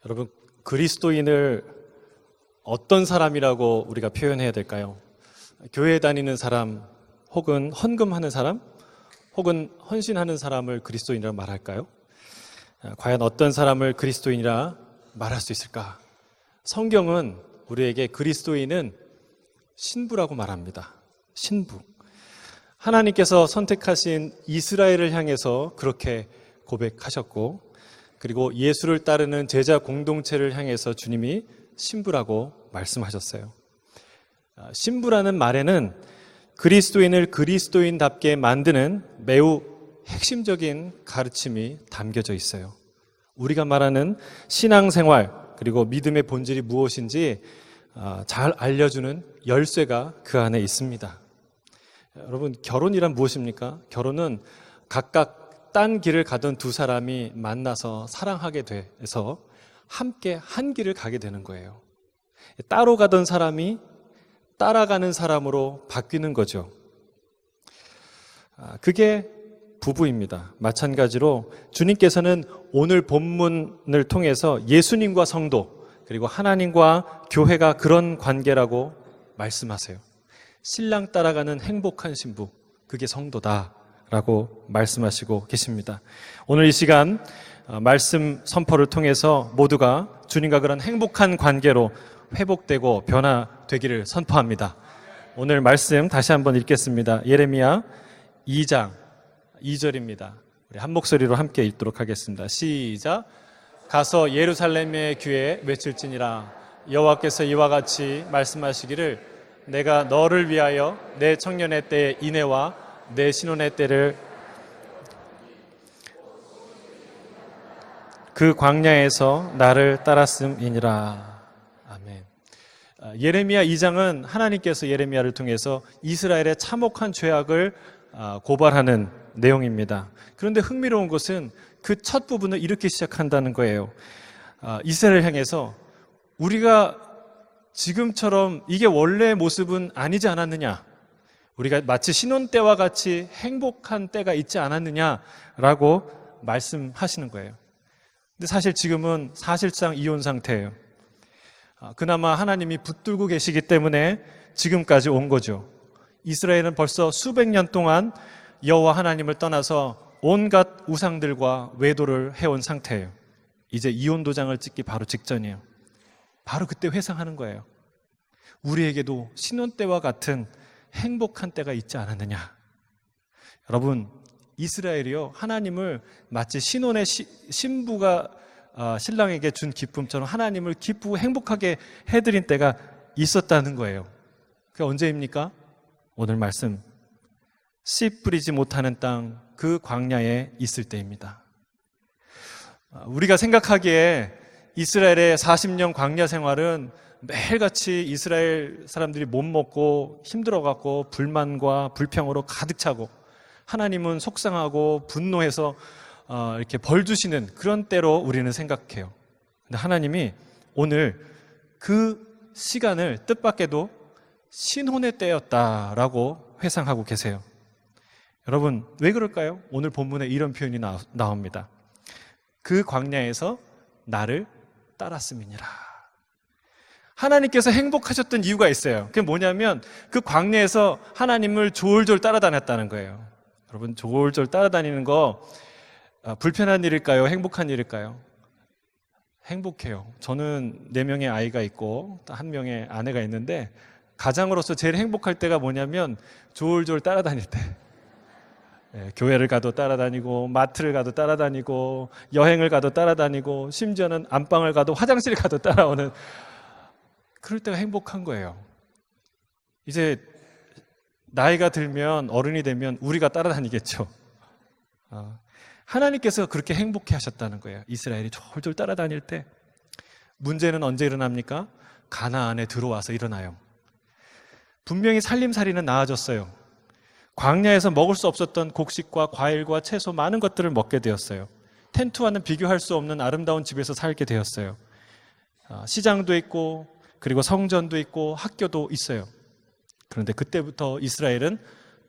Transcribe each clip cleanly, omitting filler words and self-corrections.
여러분, 그리스도인을 어떤 사람이라고 우리가 표현해야 될까요? 교회에 다니는 사람, 혹은 헌금하는 사람, 혹은 헌신하는 사람을 그리스도인이라고 말할까요? 과연 어떤 사람을 그리스도인이라 말할 수 있을까? 성경은 우리에게 그리스도인은 신부라고 말합니다. 신부. 하나님께서 선택하신 이스라엘을 향해서 그렇게 고백하셨고, 그리고 예수를 따르는 제자 공동체를 향해서 주님이 신부라고 말씀하셨어요. 신부라는 말에는 그리스도인을 그리스도인답게 만드는 매우 핵심적인 가르침이 담겨져 있어요. 우리가 말하는 신앙생활, 그리고 믿음의 본질이 무엇인지 잘 알려주는 열쇠가 그 안에 있습니다. 여러분, 결혼이란 무엇입니까? 결혼은 각각 딴 길을 가던 두 사람이 만나서 사랑하게 돼서 함께 한 길을 가게 되는 거예요. 따로 가던 사람이 따라가는 사람으로 바뀌는 거죠. 그게 부부입니다. 마찬가지로 주님께서는 오늘 본문을 통해서 예수님과 성도, 그리고 하나님과 교회가 그런 관계라고 말씀하세요. 신랑 따라가는 행복한 신부, 그게 성도다라고 말씀하시고 계십니다. 오늘 이 시간 말씀 선포를 통해서 모두가 주님과 그런 행복한 관계로 회복되고 변화되기를 선포합니다. 오늘 말씀 다시 한번 읽겠습니다. 예레미야 2장 2절입니다. 우리 한 목소리로 함께 읽도록 하겠습니다. 시작. 가서 예루살렘의 귀에 외칠지니라. 여호와께서 이와 같이 말씀하시기를 내가 너를 위하여 내 청년의 때의 인애와 내 신혼의 때를 그 광야에서 나를 따랐음이니라. 아멘. 예레미야 2장은 하나님께서 예레미야를 통해서 이스라엘의 참혹한 죄악을 고발하는 내용입니다. 그런데 흥미로운 것은 그 첫 부분을 이렇게 시작한다는 거예요. 이스라엘을 향해서 우리가 지금처럼 이게 원래의 모습은 아니지 않았느냐? 우리가 마치 신혼 때와 같이 행복한 때가 있지 않았느냐라고 말씀하시는 거예요. 근데 사실 지금은 사실상 이혼 상태예요. 그나마 하나님이 붙들고 계시기 때문에 지금까지 온 거죠. 이스라엘은 벌써 수백 년 동안 여호와 하나님을 떠나서 온갖 우상들과 외도를 해온 상태예요. 이제 이혼 도장을 찍기 바로 직전이에요. 바로 그때 회상하는 거예요. 우리에게도 신혼 때와 같은 행복한 때가 있지 않았느냐. 여러분, 이스라엘이요, 하나님을 마치 신혼의 신부가 신랑에게 준 기쁨처럼 하나님을 기쁘고 행복하게 해드린 때가 있었다는 거예요. 그게 언제입니까? 오늘 말씀, 씨 뿌리지 못하는 땅, 그 광야에 있을 때입니다. 우리가 생각하기에 이스라엘의 40년 광야 생활은 매일같이 이스라엘 사람들이 못 먹고 힘들어갖고 불만과 불평으로 가득 차고 하나님은 속상하고 분노해서 이렇게 벌 주시는 그런 때로 우리는 생각해요. 근데 하나님이 오늘 그 시간을 뜻밖에도 신혼의 때였다라고 회상하고 계세요. 여러분, 왜 그럴까요? 오늘 본문에 이런 표현이 나옵니다. 그 광야에서 나를 따랐음이니라. 하나님께서 행복하셨던 이유가 있어요. 그게 뭐냐면 그 광야에서 하나님을 졸졸 따라다녔다는 거예요. 여러분, 졸졸 따라다니는 거 불편한 일일까요? 행복한 일일까요? 행복해요. 저는 4명의 아이가 있고 1명의 아내가 있는데 가장으로서 제일 행복할 때가 뭐냐면 졸졸 따라다닐 때. 교회를 가도 따라다니고 마트를 가도 따라다니고 여행을 가도 따라다니고 심지어는 안방을 가도 화장실 가도 따라오는 그럴 때가 행복한 거예요. 이제 나이가 들면 어른이 되면 우리가 따라다니겠죠. 하나님께서 그렇게 행복해 하셨다는 거예요. 이스라엘이 졸졸 따라다닐 때. 문제는 언제 일어납니까? 가나안에 들어와서 일어나요. 분명히 살림살이는 나아졌어요. 광야에서 먹을 수 없었던 곡식과 과일과 채소 많은 것들을 먹게 되었어요. 텐트와는 비교할 수 없는 아름다운 집에서 살게 되었어요. 시장도 있고 그리고 성전도 있고 학교도 있어요. 그런데 그때부터 이스라엘은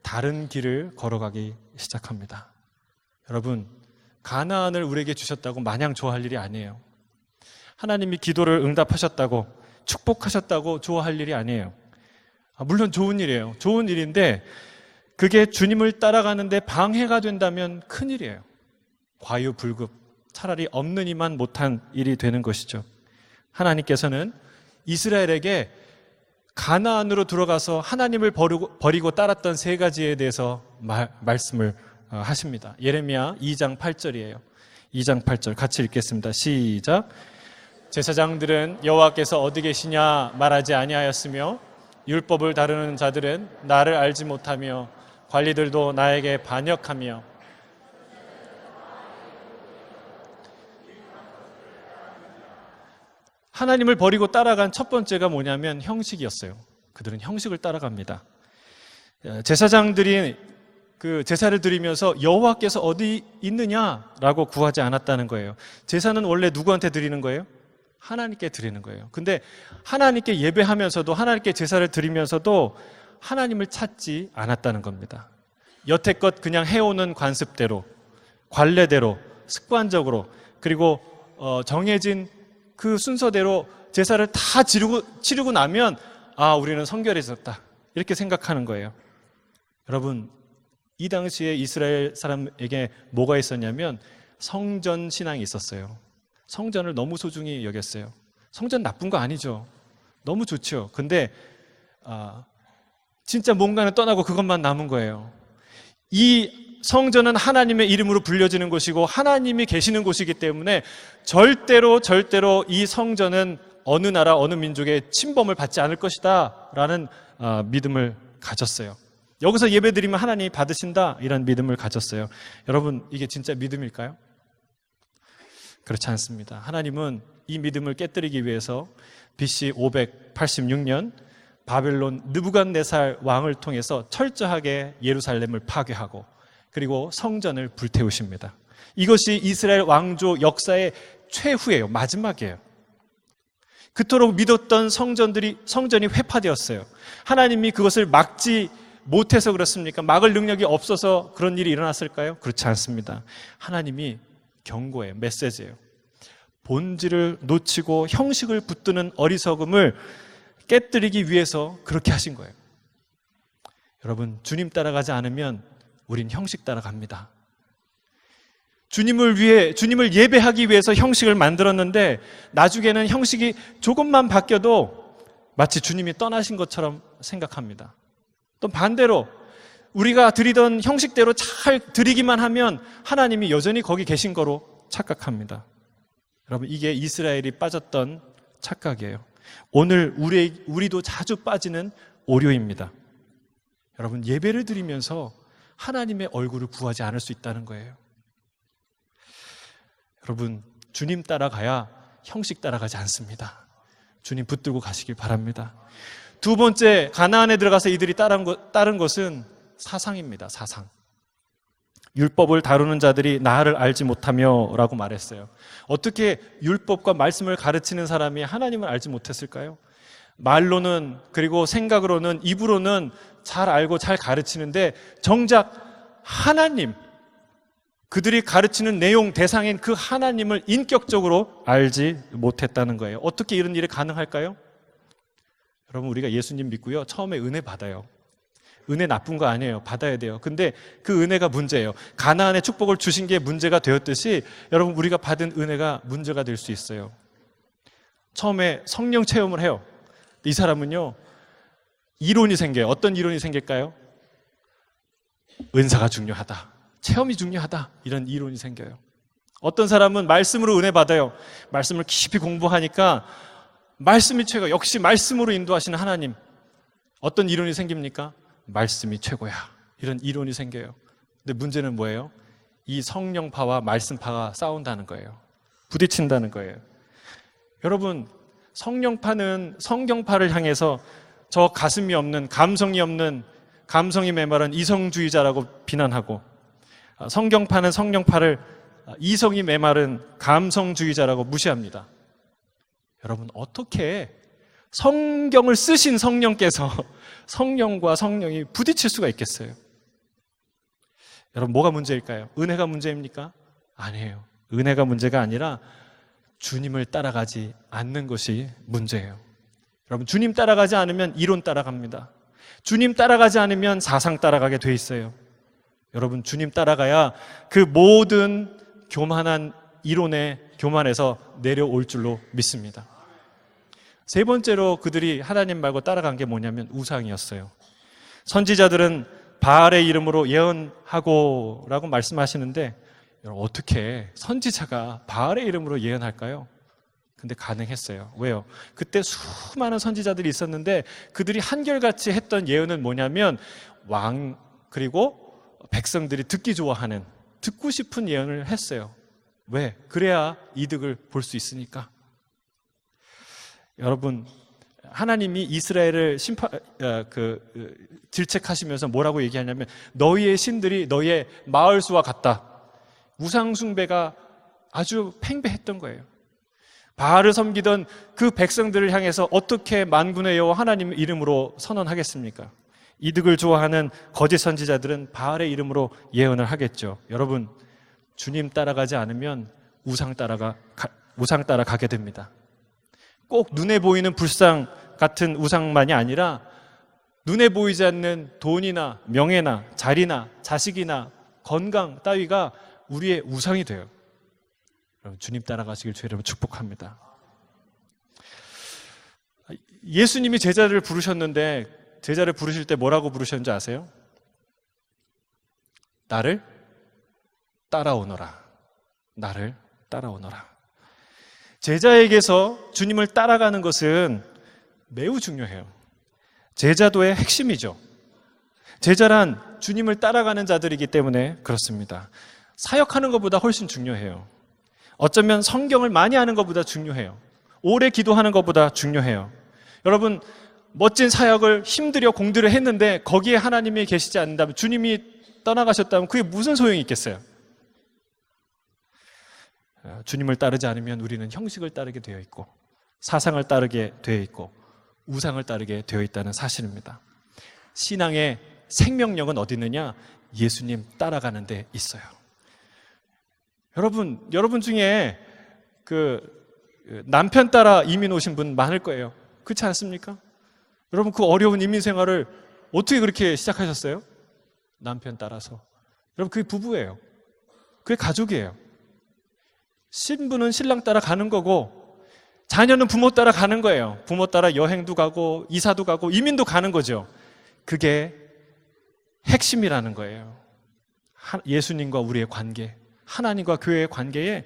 다른 길을 걸어가기 시작합니다. 여러분, 가나안을 우리에게 주셨다고 마냥 좋아할 일이 아니에요. 하나님이 기도를 응답하셨다고, 축복하셨다고 좋아할 일이 아니에요. 물론 좋은 일이에요. 좋은 일인데 그게 주님을 따라가는데 방해가 된다면 큰일이에요. 과유불급, 차라리 없는 이만 못한 일이 되는 것이죠. 하나님께서는 이스라엘에게 가나안으로 들어가서 하나님을 버리고 따랐던 세 가지에 대해서 말씀을 하십니다. 예레미야 2장 8절이에요. 2장 8절 같이 읽겠습니다. 시작. 제사장들은 여호와께서 어디 계시냐 말하지 아니하였으며 율법을 다루는 자들은 나를 알지 못하며 관리들도 나에게 반역하며. 하나님을 버리고 따라간 첫 번째가 뭐냐면 형식이었어요. 그들은 형식을 따라갑니다. 제사장들이 그 제사를 드리면서 여호와께서 어디 있느냐라고 구하지 않았다는 거예요. 제사는 원래 누구한테 드리는 거예요? 하나님께 드리는 거예요. 근데 하나님께 예배하면서도, 하나님께 제사를 드리면서도 하나님을 찾지 않았다는 겁니다. 여태껏 그냥 해오는 관습대로, 관례대로, 습관적으로, 그리고 정해진 그 순서대로 제사를 다 치르고 나면 우리는 성결해졌다, 이렇게 생각하는 거예요. 여러분, 이 당시에 이스라엘 사람에게 뭐가 있었냐면 성전 신앙이 있었어요. 성전을 너무 소중히 여겼어요. 성전 나쁜 거 아니죠. 너무 좋죠. 근데 진짜 뭔가는 떠나고 그것만 남은 거예요. 이 성전은 하나님의 이름으로 불려지는 곳이고 하나님이 계시는 곳이기 때문에 절대로 이 성전은 어느 나라 어느 민족의 침범을 받지 않을 것이다 라는 믿음을 가졌어요. 여기서 예배드리면 하나님이 받으신다, 이런 믿음을 가졌어요. 여러분, 이게 진짜 믿음일까요? 그렇지 않습니다. 하나님은 이 믿음을 깨뜨리기 위해서 BC 586년 바벨론 느부갓네살 왕을 통해서 철저하게 예루살렘을 파괴하고 그리고 성전을 불태우십니다. 이것이 이스라엘 왕조 역사의 최후예요. 마지막이에요. 그토록 믿었던 성전이 회파되었어요. 하나님이 그것을 막지 못해서 그렇습니까? 막을 능력이 없어서 그런 일이 일어났을까요? 그렇지 않습니다. 하나님이 경고예요. 메시지예요. 본질을 놓치고 형식을 붙드는 어리석음을 깨뜨리기 위해서 그렇게 하신 거예요. 여러분, 주님 따라가지 않으면 우린 형식 따라갑니다. 주님을 예배하기 위해서 형식을 만들었는데 나중에는 형식이 조금만 바뀌어도 마치 주님이 떠나신 것처럼 생각합니다. 또 반대로 우리가 드리던 형식대로 잘 드리기만 하면 하나님이 여전히 거기 계신 거로 착각합니다. 여러분, 이게 이스라엘이 빠졌던 착각이에요. 오늘 우리도 자주 빠지는 오류입니다. 여러분, 예배를 드리면서 하나님의 얼굴을 구하지 않을 수 있다는 거예요. 여러분, 주님 따라가야 형식 따라가지 않습니다. 주님 붙들고 가시길 바랍니다. 두 번째, 가나안에 들어가서 이들이 따른 것은 사상입니다. 사상. 율법을 다루는 자들이 나를 알지 못하며 라고 말했어요. 어떻게 율법과 말씀을 가르치는 사람이 하나님을 알지 못했을까요? 말로는, 그리고 생각으로는, 입으로는 잘 알고 잘 가르치는데 정작 하나님, 그들이 가르치는 내용 대상인 그 하나님을 인격적으로 알지 못했다는 거예요. 어떻게 이런 일이 가능할까요? 여러분, 우리가 예수님 믿고요, 처음에 은혜 받아요. 은혜 나쁜 거 아니에요. 받아야 돼요. 근데 그 은혜가 문제예요. 가나안의 축복을 주신 게 문제가 되었듯이 여러분, 우리가 받은 은혜가 문제가 될 수 있어요. 처음에 성령 체험을 해요. 이 사람은요, 이론이 생겨요. 어떤 이론이 생길까요? 은사가 중요하다, 체험이 중요하다, 이런 이론이 생겨요. 어떤 사람은 말씀으로 은혜 받아요. 말씀을 깊이 공부하니까 말씀이 최고, 역시 말씀으로 인도하시는 하나님. 어떤 이론이 생깁니까? 말씀이 최고야, 이런 이론이 생겨요. 근데 문제는 뭐예요? 이 성령파와 말씀파가 싸운다는 거예요. 부딪힌다는 거예요. 여러분, 성령파는 성경파를 향해서 저 가슴이 없는, 감성이 없는, 감성이 메마른 이성주의자라고 비난하고, 성경파는 성령파를 이성이 메마른 감성주의자라고 무시합니다. 여러분, 어떻게 성경을 쓰신 성령께서 성령과 성령이 부딪힐 수가 있겠어요? 여러분, 뭐가 문제일까요? 은혜가 문제입니까? 아니에요. 은혜가 문제가 아니라 주님을 따라가지 않는 것이 문제예요. 여러분, 주님 따라가지 않으면 이론 따라갑니다. 주님 따라가지 않으면 사상 따라가게 돼 있어요. 여러분, 주님 따라가야 그 모든 교만한 이론의 교만에서 내려올 줄로 믿습니다. 세 번째로 그들이 하나님 말고 따라간 게 뭐냐면 우상이었어요. 선지자들은 바알의 이름으로 예언하고 라고 말씀하시는데, 여러분, 어떻게 선지자가 바알의 이름으로 예언할까요? 근데 가능했어요. 왜요? 그때 수많은 선지자들이 있었는데 그들이 한결같이 했던 예언은 뭐냐면 왕 그리고 백성들이 듣기 좋아하는, 듣고 싶은 예언을 했어요. 왜? 그래야 이득을 볼 수 있으니까. 여러분, 하나님이 이스라엘을 질책하시면서 뭐라고 얘기하냐면 너희의 신들이 너희의 마을수와 같다. 우상 숭배가 아주 팽배했던 거예요. 바알을 섬기던 그 백성들을 향해서 어떻게 만군의 여호와 하나님 이름으로 선언하겠습니까? 이득을 좋아하는 거짓 선지자들은 바알의 이름으로 예언을 하겠죠. 여러분, 주님 따라가지 않으면 우상 따라가게 됩니다. 꼭 눈에 보이는 불상 같은 우상만이 아니라 눈에 보이지 않는 돈이나 명예나 자리나 자식이나 건강 따위가 우리의 우상이 돼요. 여러분, 주님 따라가시길 주의 이름으로 축복합니다. 예수님이 제자를 부르셨는데 제자를 부르실 때 뭐라고 부르셨는지 아세요? 나를 따라오너라. 나를 따라오너라. 제자에게서 주님을 따라가는 것은 매우 중요해요. 제자도의 핵심이죠. 제자란 주님을 따라가는 자들이기 때문에 그렇습니다. 사역하는 것보다 훨씬 중요해요. 어쩌면 성경을 많이 아는 것보다 중요해요. 오래 기도하는 것보다 중요해요. 여러분, 멋진 사역을 힘들여 공들여 했는데 거기에 하나님이 계시지 않는다면, 주님이 떠나가셨다면 그게 무슨 소용이 있겠어요? 주님을 따르지 않으면 우리는 형식을 따르게 되어 있고 사상을 따르게 되어 있고 우상을 따르게 되어 있다는 사실입니다. 신앙의 생명력은 어디 있느냐? 예수님 따라가는 데 있어요. 여러분 중에 남편 따라 이민 오신 분 많을 거예요. 그렇지 않습니까? 여러분, 그 어려운 이민 생활을 어떻게 그렇게 시작하셨어요? 남편 따라서. 여러분, 그게 부부예요. 그게 가족이에요. 신부는 신랑 따라 가는 거고 자녀는 부모 따라 가는 거예요. 부모 따라 여행도 가고 이사도 가고 이민도 가는 거죠. 그게 핵심이라는 거예요. 예수님과 우리의 관계, 하나님과 교회의 관계의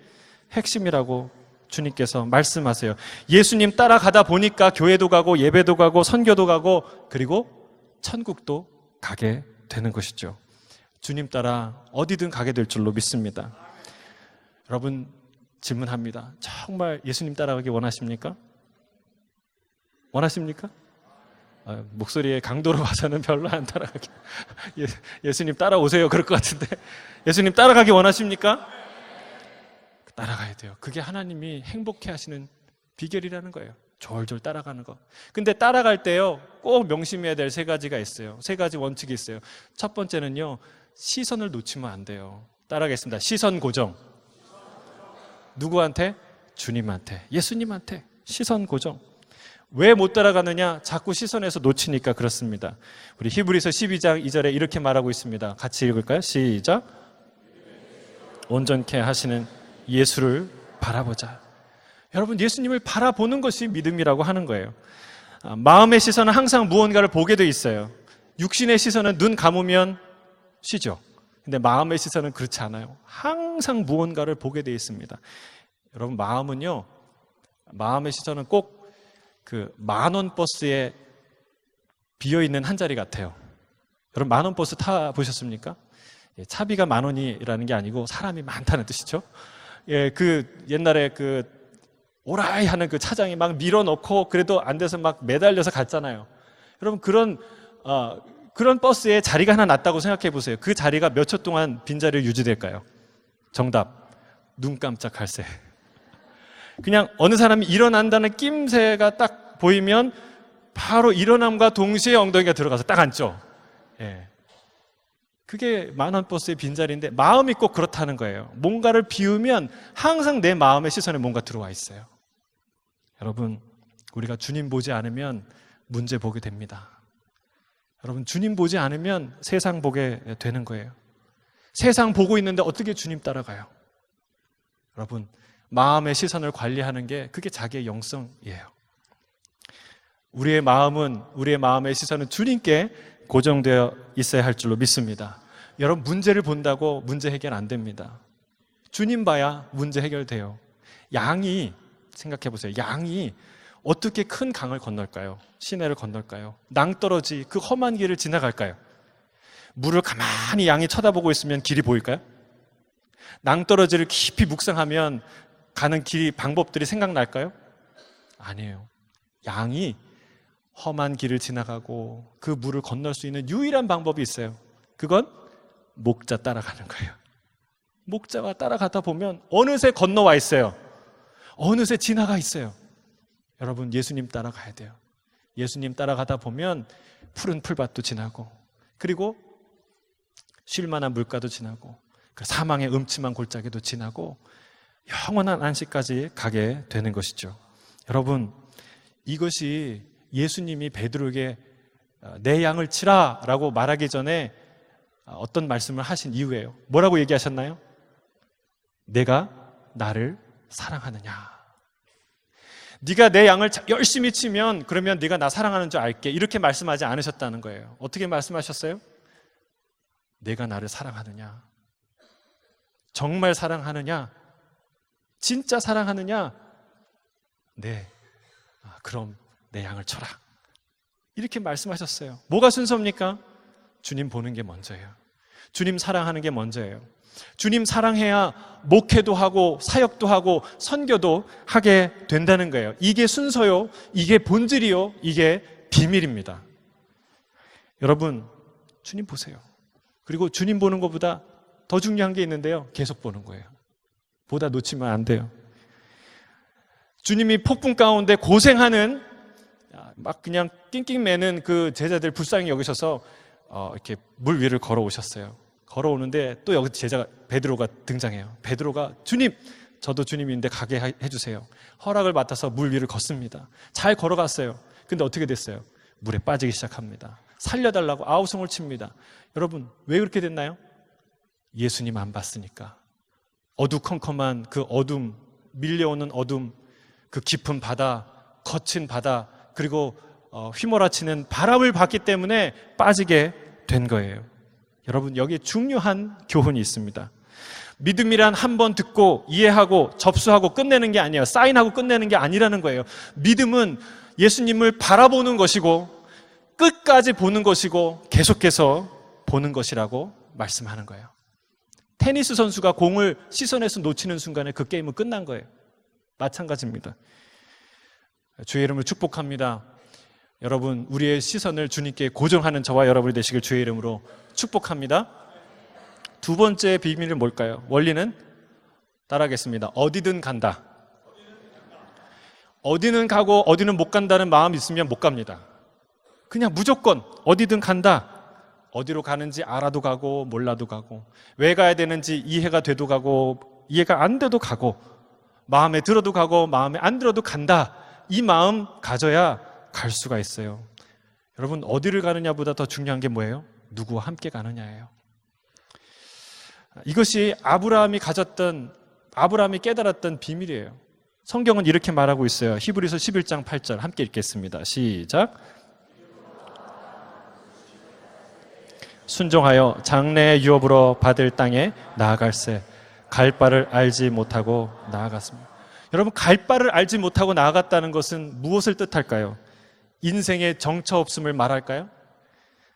핵심이라고 주님께서 말씀하세요. 예수님 따라가다 보니까 교회도 가고 예배도 가고 선교도 가고 그리고 천국도 가게 되는 것이죠. 주님 따라 어디든 가게 될 줄로 믿습니다. 여러분, 질문합니다. 정말 예수님 따라가기 원하십니까? 원하십니까? 목소리의 강도로 봐서는 별로 안 따라가기. 예수님 따라오세요 그럴 것 같은데, 예수님 따라가기 원하십니까? 따라가야 돼요. 그게 하나님이 행복해 하시는 비결이라는 거예요. 졸졸 따라가는 거. 근데 따라갈 때요, 꼭 명심해야 될 세 가지가 있어요. 세 가지 원칙이 있어요. 첫 번째는요, 시선을 놓치면 안 돼요. 따라가겠습니다. 시선 고정. 누구한테? 주님한테, 예수님한테 시선 고정. 왜 못 따라가느냐? 자꾸 시선에서 놓치니까 그렇습니다. 우리 히브리서 12장 2절에 이렇게 말하고 있습니다. 같이 읽을까요? 시작. 온전케 하시는 예수를 바라보자. 여러분, 예수님을 바라보는 것이 믿음이라고 하는 거예요. 마음의 시선은 항상 무언가를 보게 돼 있어요. 육신의 시선은 눈 감으면 쉬죠. 근데 마음의 시선은 그렇지 않아요. 항상 무언가를 보게 돼 있습니다. 여러분, 마음은요, 마음의 시선은 꼭 그 만원 버스에 비어있는 한 자리 같아요. 여러분, 만원 버스 타 보셨습니까? 차비가 10,000원이라는 게 아니고 사람이 많다는 뜻이죠. 옛날에 오라이 하는 그 차장이 막 밀어넣고 그래도 안 돼서 막 매달려서 갔잖아요. 여러분, 그런 버스에 자리가 하나 났다고 생각해 보세요. 그 자리가 몇 초 동안 빈자리를 유지될까요? 정답. 눈 깜짝할 새. 그냥 어느 사람이 일어난다는 낌새가 딱 보이면 바로 일어남과 동시에 엉덩이가 들어가서 딱 앉죠. 예. 그게 만원 버스의 빈자리인데 마음이 꼭 그렇다는 거예요. 뭔가를 비우면 항상 내 마음의 시선에 뭔가 들어와 있어요. 여러분, 우리가 주님 보지 않으면 문제 보게 됩니다. 여러분, 주님 보지 않으면 세상 보게 되는 거예요. 세상 보고 있는데 어떻게 주님 따라가요? 여러분, 마음의 시선을 관리하는 게 그게 자기의 영성이에요. 우리의 마음의 시선은 주님께 고정되어 있어야 할 줄로 믿습니다. 여러분, 문제를 본다고 문제 해결 안 됩니다. 주님 봐야 문제 해결돼요. 양이, 생각해 보세요. 양이 어떻게 큰 강을 건널까요? 시내를 건널까요? 낭떠러지 그 험한 길을 지나갈까요? 물을 가만히 양이 쳐다보고 있으면 길이 보일까요? 낭떠러지를 깊이 묵상하면 가는 길이, 방법들이 생각날까요? 아니에요. 양이 험한 길을 지나가고 그 물을 건널 수 있는 유일한 방법이 있어요. 그건 목자 따라가는 거예요. 목자가 따라가다 보면 어느새 건너와 있어요. 어느새 지나가 있어요. 여러분, 예수님 따라가야 돼요. 예수님 따라가다 보면 푸른 풀밭도 지나고, 그리고 쉴만한 물가도 지나고, 그 사망의 음침한 골짜기도 지나고 영원한 안식까지 가게 되는 것이죠. 여러분, 이것이 예수님이 베드로에게 내 양을 치라 라고 말하기 전에 어떤 말씀을 하신 이유예요. 뭐라고 얘기하셨나요? 내가 나를 사랑하느냐. 네가 내 양을 열심히 치면 그러면 네가 나 사랑하는 줄 알게, 이렇게 말씀하지 않으셨다는 거예요. 어떻게 말씀하셨어요? 내가 나를 사랑하느냐. 정말 사랑하느냐? 진짜 사랑하느냐? 네. 그럼 내 양을 쳐라. 이렇게 말씀하셨어요. 뭐가 순서입니까? 주님 보는 게 먼저예요. 주님 사랑하는 게 먼저예요. 주님 사랑해야 목회도 하고 사역도 하고 선교도 하게 된다는 거예요. 이게 순서요. 이게 본질이요. 이게 비밀입니다. 여러분, 주님 보세요. 그리고 주님 보는 것보다 더 중요한 게 있는데요. 계속 보는 거예요. 보다 놓치면 안 돼요. 주님이 폭풍 가운데 고생하는, 막 그냥 낑낑 매는 그 제자들 불쌍히 여기셔서 이렇게 물 위를 걸어오셨어요. 걸어오는데 또 여기 제자가 베드로가 등장해요. 베드로가 주님, 저도 주님인데 가게 해주세요. 허락을 맡아서 물 위를 걷습니다. 잘 걸어갔어요. 근데 어떻게 됐어요? 물에 빠지기 시작합니다. 살려달라고 아우성을 칩니다. 여러분, 왜 그렇게 됐나요? 예수님 안 봤으니까. 어두컴컴한 그 어둠, 밀려오는 어둠, 그 깊은 바다, 거친 바다, 그리고 휘몰아치는 바람을 봤기 때문에 빠지게 된 거예요. 여러분, 여기에 중요한 교훈이 있습니다. 믿음이란 한 번 듣고 이해하고 접수하고 끝내는 게 아니에요. 사인하고 끝내는 게 아니라는 거예요. 믿음은 예수님을 바라보는 것이고 끝까지 보는 것이고 계속해서 보는 것이라고 말씀하는 거예요. 테니스 선수가 공을 시선에서 놓치는 순간에 그 게임은 끝난 거예요. 마찬가지입니다. 주의 이름을 축복합니다. 여러분, 우리의 시선을 주님께 고정하는 저와 여러분이 되시길 주의 이름으로 축복합니다. 두 번째 비밀은 뭘까요? 원리는 따라하겠습니다. 어디든 간다. 어디는 가고 어디는 못 간다는 마음이 있으면 못 갑니다. 그냥 무조건 어디든 간다. 어디로 가는지 알아도 가고 몰라도 가고, 왜 가야 되는지 이해가 돼도 가고 이해가 안 돼도 가고, 마음에 들어도 가고 마음에 안 들어도 간다. 이 마음 가져야 갈 수가 있어요. 여러분, 어디를 가느냐보다 더 중요한 게 뭐예요? 누구와 함께 가느냐예요. 이것이 아브라함이 깨달았던 비밀이에요. 성경은 이렇게 말하고 있어요. 히브리서 11장 8절 함께 읽겠습니다. 시작. 순종하여 장래의 유업으로 받을 땅에 나아갈새 갈 바를 알지 못하고 나아갔습니다. 여러분, 갈 바를 알지 못하고 나아갔다는 것은 무엇을 뜻할까요? 인생의 정처 없음을 말할까요?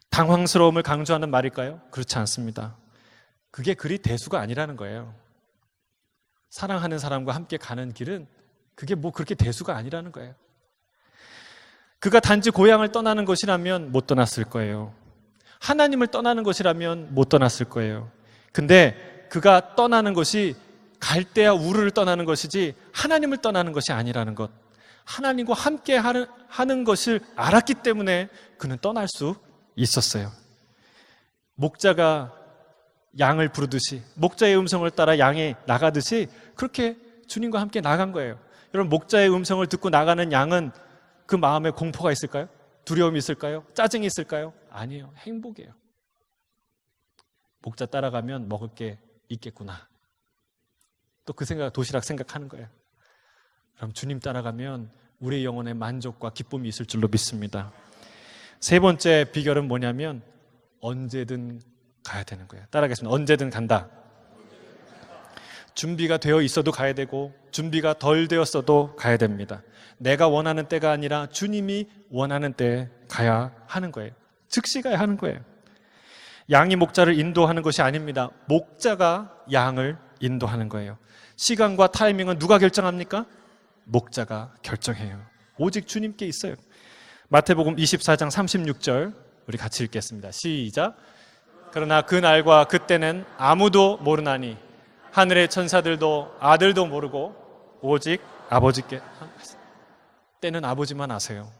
당황스러움을 강조하는 말일까요? 그렇지 않습니다. 그게 그리 대수가 아니라는 거예요. 사랑하는 사람과 함께 가는 길은 그게 뭐 그렇게 대수가 아니라는 거예요. 그가 단지 고향을 떠나는 것이라면 못 떠났을 거예요. 하나님을 떠나는 것이라면 못 떠났을 거예요. 근데 그가 떠나는 것이 갈대아 우르를 떠나는 것이지 하나님을 떠나는 것이 아니라는 것, 하나님과 함께 하는 것을 알았기 때문에 그는 떠날 수 있었어요. 목자가 양을 부르듯이, 목자의 음성을 따라 양이 나가듯이 그렇게 주님과 함께 나간 거예요. 여러분, 목자의 음성을 듣고 나가는 양은 그 마음에 공포가 있을까요? 두려움이 있을까요? 짜증이 있을까요? 아니에요. 행복이에요. 목자 따라가면 먹을 게 있겠구나. 또 그 생각, 도시락 생각하는 거예요. 그럼 주님 따라가면 우리의 영혼에 만족과 기쁨이 있을 줄로 믿습니다. 세 번째 비결은 뭐냐면 언제든 가야 되는 거예요. 따라하겠습니다. 언제든 간다. 준비가 되어 있어도 가야 되고 준비가 덜 되었어도 가야 됩니다. 내가 원하는 때가 아니라 주님이 원하는 때에 가야 하는 거예요. 즉시 가야 하는 거예요. 양이 목자를 인도하는 것이 아닙니다. 목자가 양을 인도하는 거예요. 시간과 타이밍은 누가 결정합니까? 목자가 결정해요. 오직 주님께 있어요. 마태복음 24장 36절 우리 같이 읽겠습니다. 시작. 그러나 그 날과 그때는 아무도 모르나니 하늘의 천사들도 아들도 모르고 오직 아버지께. 때는 아버지만 아세요.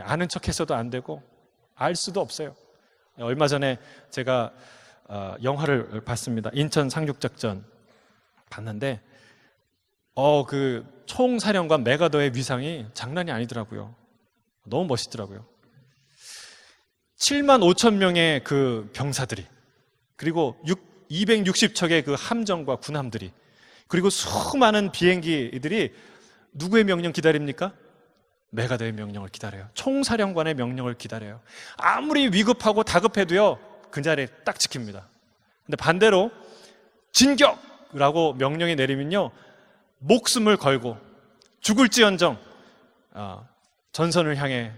아는 척해서도 안 되고 알 수도 없어요. 얼마 전에 제가 영화를 봤습니다. 인천 상륙작전 봤는데 그 총사령관 메가더의 위상이 장난이 아니더라고요. 너무 멋있더라고요. 7만 5천 명의 그 병사들이, 그리고 260척의 그 함정과 군함들이, 그리고 수많은 비행기들이 누구의 명령 기다립니까? 메가더의 명령을 기다려요. 총사령관의 명령을 기다려요. 아무리 위급하고 다급해도요, 그 자리에 딱 지킵니다. 근데 반대로 진격이라고 명령이 내리면요, 목숨을 걸고 죽을지언정 전선을 향해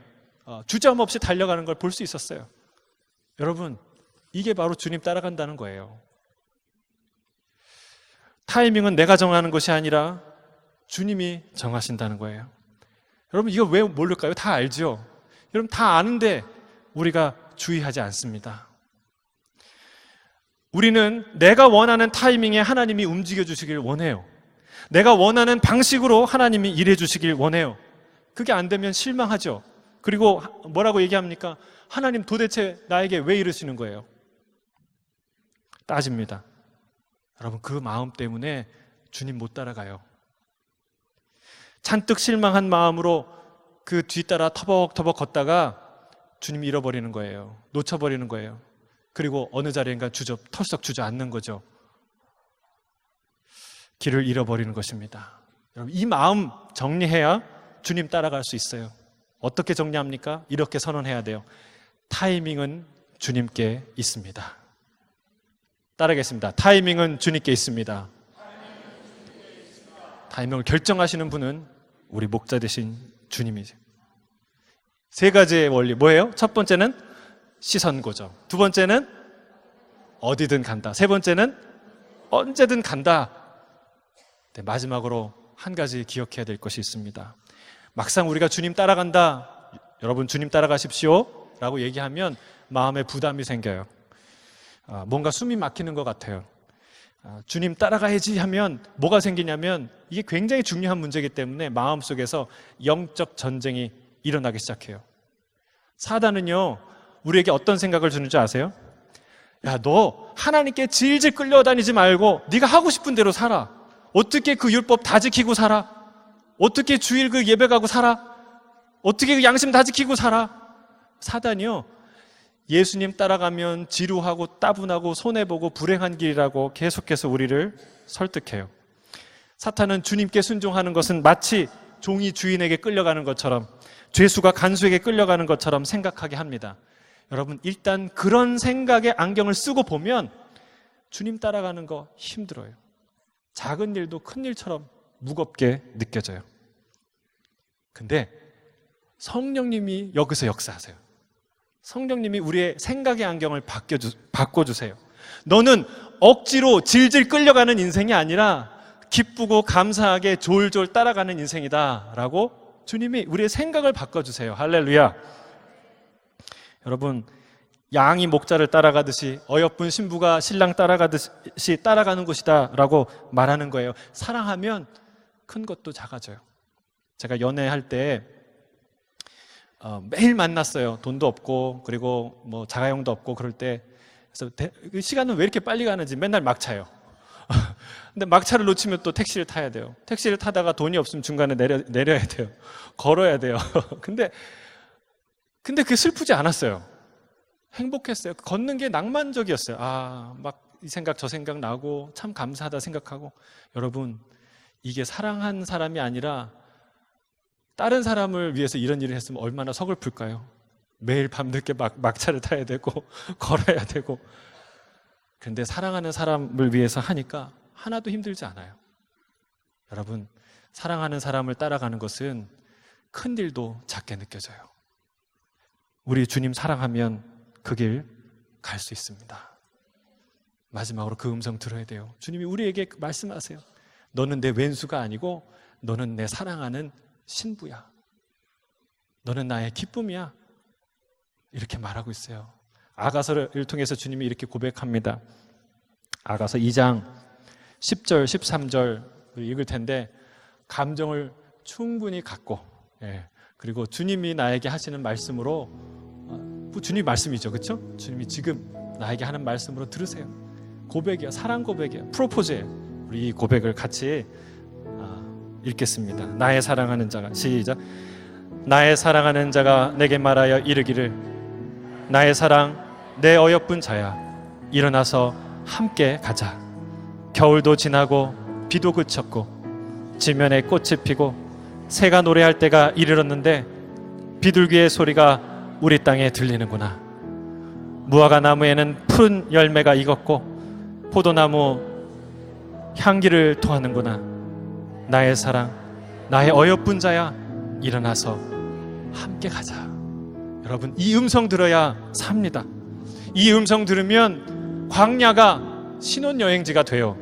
주저함없이 달려가는 걸 볼 수 있었어요. 여러분, 이게 바로 주님 따라간다는 거예요. 타이밍은 내가 정하는 것이 아니라 주님이 정하신다는 거예요. 여러분, 이거 왜 모를까요? 다 알죠? 여러분, 다 아는데 우리가 주의하지 않습니다. 우리는 내가 원하는 타이밍에 하나님이 움직여 주시길 원해요. 내가 원하는 방식으로 하나님이 일해 주시길 원해요. 그게 안 되면 실망하죠. 그리고 뭐라고 얘기합니까? 하나님 도대체 나에게 왜 이러시는 거예요? 따집니다. 여러분, 그 마음 때문에 주님 못 따라가요. 잔뜩 실망한 마음으로 그 뒤따라 터벅터벅 걷다가 주님 잃어버리는 거예요. 놓쳐버리는 거예요. 그리고 어느 자리인가 털썩 주저앉는 거죠. 길을 잃어버리는 것입니다. 여러분, 이 마음 정리해야 주님 따라갈 수 있어요. 어떻게 정리합니까? 이렇게 선언해야 돼요. 타이밍은 주님께 있습니다. 따라하겠습니다. 타이밍은 주님께 있습니다. 타이밍을 결정하시는 분은 우리 목자 되신 주님이세요. 세 가지의 원리 뭐예요? 첫 번째는 시선 고정, 두 번째는 어디든 간다, 세 번째는 언제든 간다. 네, 마지막으로 한 가지 기억해야 될 것이 있습니다. 막상 우리가 주님 따라간다, 여러분 주님 따라가십시오 라고 얘기하면 마음에 부담이 생겨요. 뭔가 숨이 막히는 것 같아요. 주님 따라가야지 하면 뭐가 생기냐면, 이게 굉장히 중요한 문제이기 때문에 마음속에서 영적 전쟁이 일어나기 시작해요. 사단은요, 우리에게 어떤 생각을 주는지 아세요? 야, 너 하나님께 질질 끌려다니지 말고 네가 하고 싶은 대로 살아. 어떻게 그 율법 다 지키고 살아? 어떻게 주일 그 예배 가고 살아? 어떻게 그 양심 다 지키고 살아? 사단이요, 예수님 따라가면 지루하고 따분하고 손해보고 불행한 길이라고 계속해서 우리를 설득해요. 사탄은 주님께 순종하는 것은 마치 종이 주인에게 끌려가는 것처럼, 죄수가 간수에게 끌려가는 것처럼 생각하게 합니다. 여러분, 일단 그런 생각에 안경을 쓰고 보면 주님 따라가는 거 힘들어요. 작은 일도 큰 일처럼 무겁게 느껴져요. 근데 성령님이 여기서 역사하세요. 성령님이 우리의 생각의 안경을 바꿔주세요. 너는 억지로 질질 끌려가는 인생이 아니라 기쁘고 감사하게 졸졸 따라가는 인생이다 라고 주님이 우리의 생각을 바꿔주세요. 할렐루야. 여러분, 양이 목자를 따라가듯이 어여쁜 신부가 신랑 따라가듯이 따라가는 것이다 라고 말하는 거예요. 사랑하면 큰 것도 작아져요. 제가 연애할 때 매일 만났어요. 돈도 없고 그리고 뭐 자가용도 없고 그럴 때 그래서 그 시간은 왜 이렇게 빨리 가는지 맨날 막차요. 근데 막차를 놓치면 또 택시를 타야 돼요. 택시를 타다가 돈이 없으면 중간에 내려야 돼요. 걸어야 돼요. 근데 그게 슬프지 않았어요. 행복했어요. 걷는 게 낭만적이었어요. 막 이 생각 저 생각 나고 참 감사하다 생각하고. 여러분, 이게 사랑한 사람이 아니라 다른 사람을 위해서 이런 일을 했으면 얼마나 서글플까요? 매일 밤늦게 막차를 타야 되고 걸어야 되고. 그런데 사랑하는 사람을 위해서 하니까 하나도 힘들지 않아요. 여러분, 사랑하는 사람을 따라가는 것은 큰 일도 작게 느껴져요. 우리 주님 사랑하면 그 길 갈 수 있습니다. 마지막으로 그 음성 들어야 돼요. 주님이 우리에게 말씀하세요. 너는 내 왼수가 아니고 너는 내 사랑하는 신부야. 너는 나의 기쁨이야. 이렇게 말하고 있어요. 아가서를 통해서 주님이 이렇게 고백합니다. 아가서 2장 10절 13절 읽을 텐데 감정을 충분히 갖고, 그리고 주님이 나에게 하시는 말씀으로, 주님 말씀이죠, 그렇죠? 주님이 지금 나에게 하는 말씀으로 들으세요. 고백이야, 사랑 고백이야, 프로포즈예요. 우리 이 고백을 같이 읽겠습니다. 나의 사랑하는 자가, 시작. 나의 사랑하는 자가 내게 말하여 이르기를, 나의 사랑 내 어여쁜 자야, 일어나서 함께 가자. 겨울도 지나고 비도 그쳤고 지면에 꽃이 피고 새가 노래할 때가 이르렀는데 비둘기의 소리가 우리 땅에 들리는구나. 무화과 나무에는 푸른 열매가 익었고 포도나무 향기를 토하는구나. 나의 사랑, 나의 어여쁜 자야, 일어나서 함께 가자. 여러분, 이 음성 들어야 삽니다. 이 음성 들으면 광야가 신혼여행지가 돼요.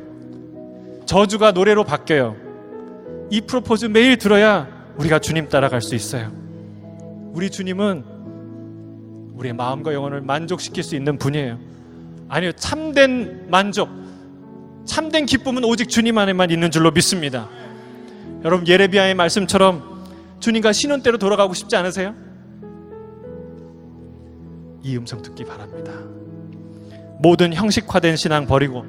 저주가 노래로 바뀌어요. 이 프로포즈 매일 들어야 우리가 주님 따라갈 수 있어요. 우리 주님은 우리의 마음과 영혼을 만족시킬 수 있는 분이에요. 아니요, 참된 만족, 참된 기쁨은 오직 주님 안에만 있는 줄로 믿습니다. 여러분, 예레미야의 말씀처럼 주님과 신혼 때로 돌아가고 싶지 않으세요? 이 음성 듣기 바랍니다. 모든 형식화된 신앙 버리고,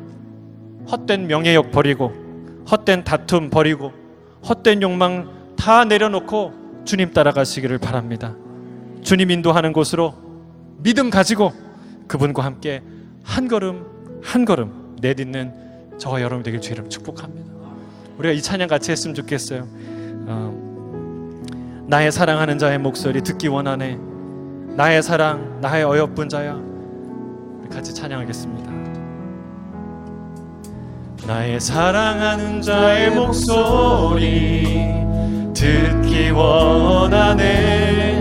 헛된 명예욕 버리고, 헛된 다툼 버리고, 헛된 욕망 다 내려놓고 주님 따라가시기를 바랍니다. 주님 인도하는 곳으로 믿음 가지고 그분과 함께 한 걸음 한 걸음 내딛는 저와 여러분 되길 주의 이름 축복합니다. 우리가 이 찬양 같이 했으면 좋겠어요. 나의 사랑하는 자의 목소리 듣기 원하네. 나의 사랑, 나의 어여쁜 자야. 우리 같이 찬양하겠습니다. 나의 사랑하는 자의 목소리 듣기 원하네.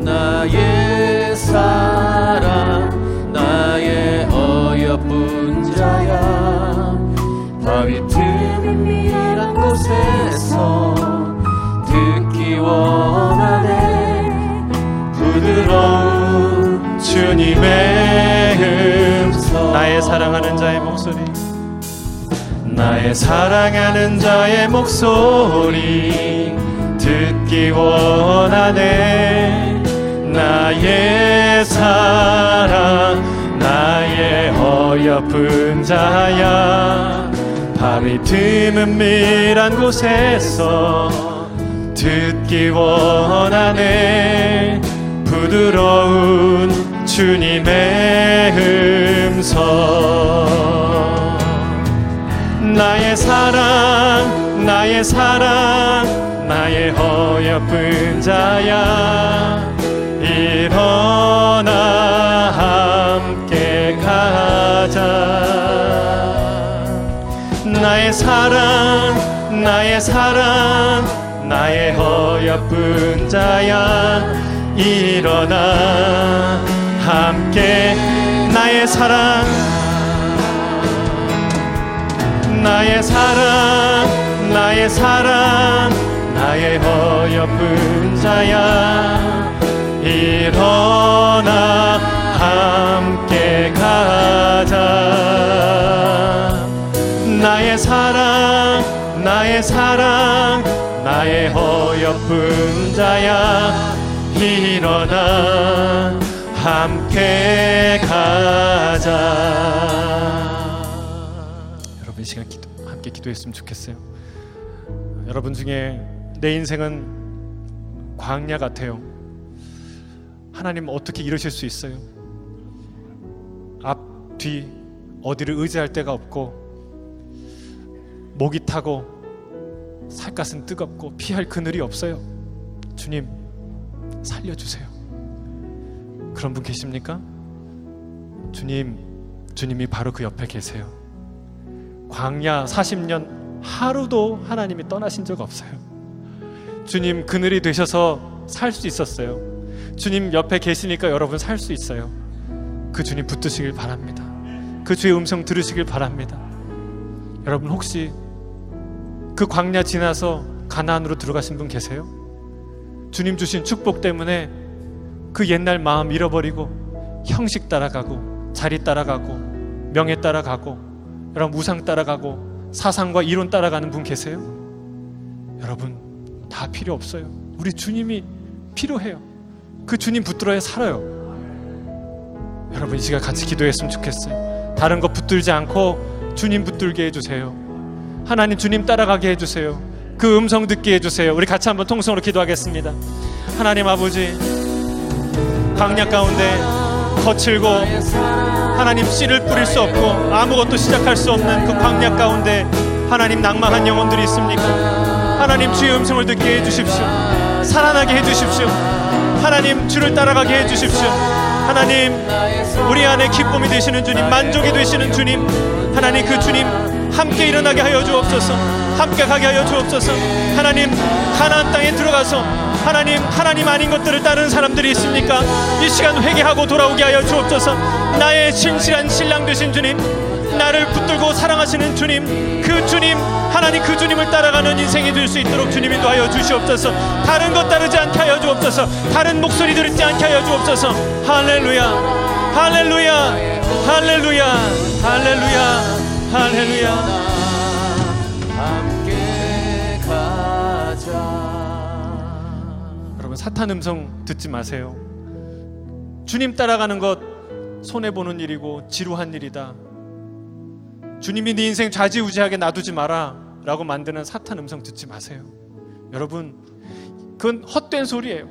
나의 사랑, 나의 어여쁜 자야. 바위 틈을 미란 곳에서 듣기 원하네. 부드러운 주님의 음성. 나의 사랑하는 자의 목소리, 나의 사랑하는 자의 목소리 듣기 원하네. 나의 사랑, 나의 어여쁜 자야. 밤이 드문 밀한 곳에서 듣기 원하네. 부드러운 주님의 음성. 나의 사랑, 나의 사랑, 나의 어여쁜 자야. 일어나 함께 가자. 나의 사랑, 나의 사랑, 나의 어여쁜 자야. 일어나 함께. 나의 사랑, 나의 사랑, 나의 사랑, 나의 어여쁜 자야. 일어나 함께 가자. 나의 사랑, 나의 사랑, 나의 어여쁜 자야. 일어나 함께 가자. 여러분 이 시간 함께 기도했으면 좋겠어요. 여러분 중에 내 인생은 광야 같아요. 하나님 어떻게 이러실 수 있어요? 앞, 뒤 어디를 의지할 데가 없고 목이 타고 살갗은 뜨겁고 피할 그늘이 없어요. 주님 살려주세요. 그런 분 계십니까? 주님이 바로 그 옆에 계세요. 광야 40년 하루도 하나님이 떠나신 적 없어요. 주님 그늘이 되셔서 살 수 있었어요. 주님 옆에 계시니까 여러분 살 수 있어요. 그 주님 붙드시길 바랍니다. 그 주의 음성 들으시길 바랍니다. 여러분 혹시 그 광야 지나서 가나안으로 들어가신 분 계세요? 주님 주신 축복 때문에 그 옛날 마음 잃어버리고 형식 따라가고 자리 따라가고 명예 따라가고 여러분 우상 따라가고 사상과 이론 따라가는 분 계세요? 여러분 다 필요 없어요. 우리 주님이 필요해요. 그 주님 붙들어야 살아요. 여러분 이 시간 같이 기도했으면 좋겠어요. 다른 거 붙들지 않고 주님 붙들게 해주세요. 하나님 주님 따라가게 해주세요. 그 음성 듣게 해주세요. 우리 같이 한번 통성으로 기도하겠습니다. 하나님 아버지, 광야 가운데 거칠고 하나님 씨를 뿌릴 수 없고 아무것도 시작할 수 없는 그 광야 가운데 하나님 낭망한 영혼들이 있습니까? 하나님 주의 음성을 듣게 해주십시오. 살아나게 해주십시오. 하나님 주를 따라가게 해주십시오. 하나님 우리 안에 기쁨이 되시는 주님, 만족이 되시는 주님, 하나님 그 주님 함께 일어나게 하여 주옵소서. 함께 가게 하여 주옵소서. 하나님 가나안 땅에 들어가서 하나님 아닌 것들을 따르는 사람들이 있습니까? 이 시간 회개하고 돌아오게 하여 주옵소서. 나의 진실한 신랑 되신 주님, 나를 붙들고 사랑하시는 주님, 그 주님, 하나님 그 주님을 따라가는 인생이 될 수 있도록 주님이 도와여 주시옵소서. 다른 것 따르지 않게 하여 주옵소서. 다른 목소리 들지 않게 하여 주옵소서. 할렐루야, 할렐루야, 할렐루야, 할렐루야, 할렐루야. 함께 가자. 여러분 사탄 음성 듣지 마세요. 주님 따라가는 것 손해보는 일이고 지루한 일이다. 주님이 네 인생 좌지우지하게 놔두지 마라 라고 만드는 사탄 음성 듣지 마세요. 여러분 그건 헛된 소리예요.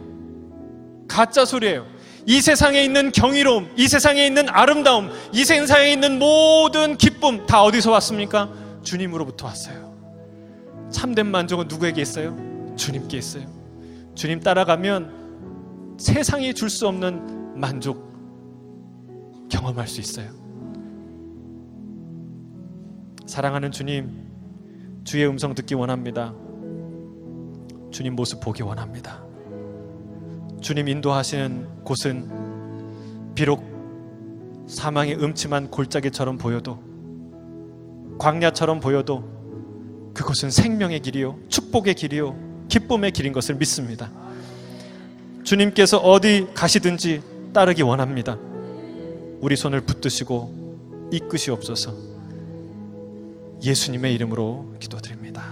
가짜 소리예요. 이 세상에 있는 경이로움, 이 세상에 있는 아름다움, 이 세상에 있는 모든 기쁨 다 어디서 왔습니까? 주님으로부터 왔어요. 참된 만족은 누구에게 있어요? 주님께 있어요. 주님 따라가면 세상이 줄 수 없는 만족 경험할 수 있어요. 사랑하는 주님, 주의 음성 듣기 원합니다. 주님 모습 보기 원합니다. 주님 인도하시는 곳은 비록 사망의 음침한 골짜기처럼 보여도, 광야처럼 보여도 그곳은 생명의 길이요, 축복의 길이요, 기쁨의 길인 것을 믿습니다. 주님께서 어디 가시든지 따르기 원합니다. 우리 손을 붙드시고 이끄시옵소서. 예수님의 이름으로 기도드립니다.